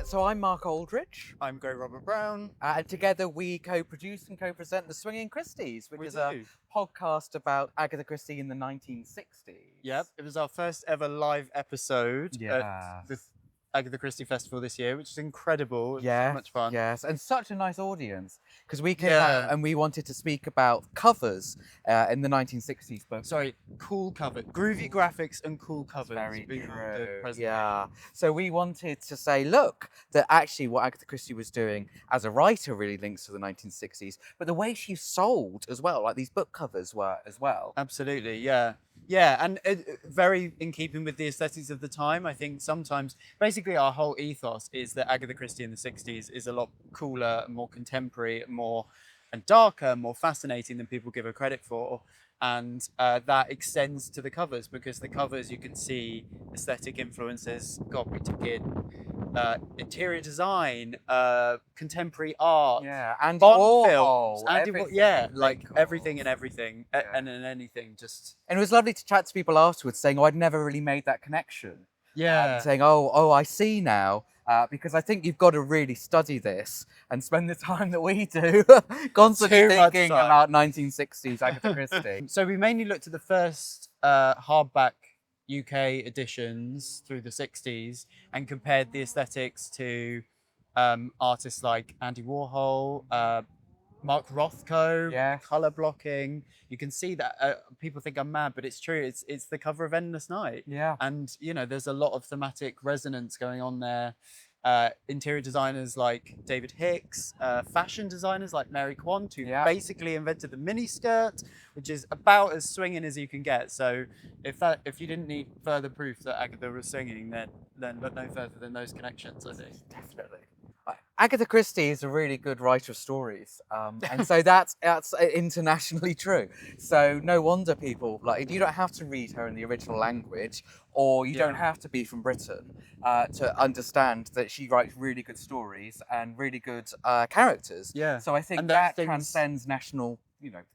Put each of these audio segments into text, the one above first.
So I'm Mark Aldridge, I'm Great Robert Brown. and together we co-produce and co-present the Swinging Christies, which We is a do. podcast about Agatha Christie in the 1960s. Yep, it was our first ever live episode at the Yes. Agatha Christie Festival this year, which is incredible. It was so Yes, much fun. yes, and such a nice audience because we came Yeah. out and we wanted to speak about covers in the 1960s books. Sorry, cool cover, groovy graphics and cool covers. Very being the true. presentation. Yeah. So we wanted to say, look, that actually what Agatha Christie was doing as a writer really links to the 1960s, but the way she sold as well, like these book covers were as well. Absolutely, yeah. Yeah, and very in keeping with the aesthetics of the time. I think sometimes, basically, our whole ethos is that Agatha Christie in the 60s is a lot cooler, more contemporary, and darker, more fascinating than people give her credit for. And that extends to the covers, because the covers you can see aesthetic influences. God, we took in interior design, contemporary art, Yeah, and Bond films, everything. everything and everything, Yeah. and anything. Just And it was lovely to chat to people afterwards saying, oh, I'd never really made that connection. yeah, Saying, oh, I see now. Because I think you've got to really study this and spend the time that we do constantly Too much thinking time. about 1960s Agatha Christie. So we mainly looked at the first hardback UK editions through the 60s and compared the aesthetics to artists like Andy Warhol, Mark Rothko, Yes. color blocking. You can see that people think I'm mad, but it's true. It's the cover of Endless Night. Yeah. And, there's a lot of thematic resonance going on there. Interior designers like David Hicks, fashion designers like Mary Quant, who basically invented the mini skirt, which is about as swinging as you can get. So if you didn't need further proof that Agatha was swinging, then look no further than those connections, I think. Definitely. Agatha Christie is a really good writer of stories, and so that's internationally true. So no wonder people you don't have to read her in the original language, or you don't have to be from Britain to understand that she writes really good stories and really good characters. Yeah. So I think And that things- transcends national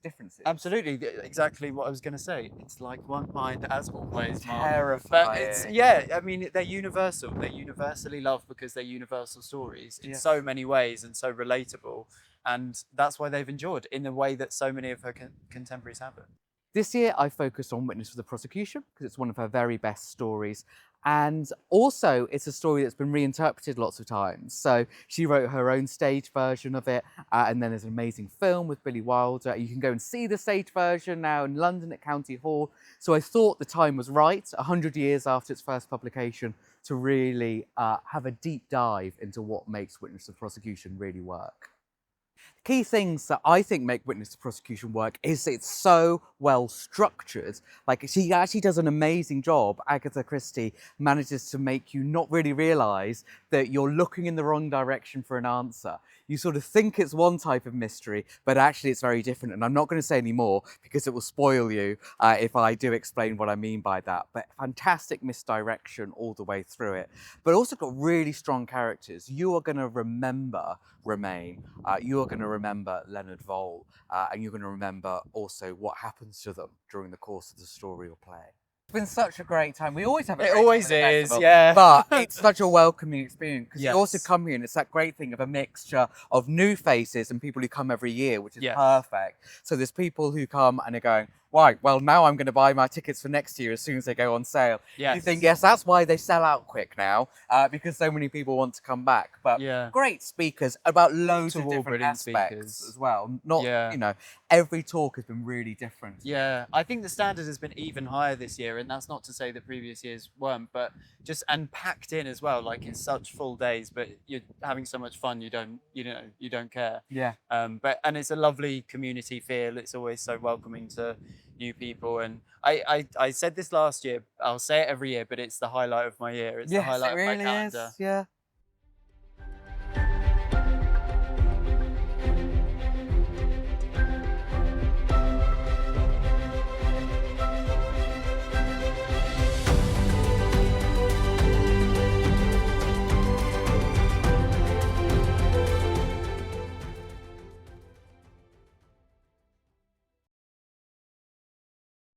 differences. Absolutely, exactly what I was going to say. It's like one mind as always, Mark. Terrifying. But I mean, they're universal. They're universally loved because they're universal stories in so many ways and so relatable. And that's why they've endured in the way that so many of her contemporaries haven't. This year, I focused on Witness for the Prosecution because it's one of her very best stories. And also, it's a story that's been reinterpreted lots of times. So she wrote her own stage version of it. And then there's an amazing film with Billy Wilder. You can go and see the stage version now in London at County Hall. So I thought the time was right, 100 years after its first publication, to really have a deep dive into what makes Witness for the Prosecution really work. Key things that I think make Witness to Prosecution work is it's so well structured. Like, she actually does an amazing job. Agatha Christie manages to make you not really realise that you're looking in the wrong direction for an answer. You sort of think it's one type of mystery, but actually it's very different. And I'm not going to say any more because it will spoil you if I do explain what I mean by that. But fantastic misdirection all the way through it. But also got really strong characters. You are going to remember Romaine. You are going to remember Leonard Vole. And you're going to remember also what happens to them during the course of the story or play. It's been such a great time. We always have a great time always at the is, festival, yeah. But it's such a welcoming experience because Yes. you also come here and it's that great thing of a mixture of new faces and people who come every year, which is Yes. perfect. So there's people who come and are going, right, well, now I'm going to buy my tickets for next year as soon as they go on sale. Yes. You think, yes, that's why they sell out quick now, because so many people want to come back. But great speakers about loads of different Award-winning aspects speakers. as well. Not, every talk has been really different. Yeah, I think the standard has been even higher this year, and that's not to say that previous years weren't, but and packed in as well, like in such full days. But you're having so much fun, you don't care. Yeah. And it's a lovely community feel. It's always so welcoming to new people, and I said this last year. I'll say it every year, but it's the highlight of my year. It's the highlight it really of my calendar. is. Yeah.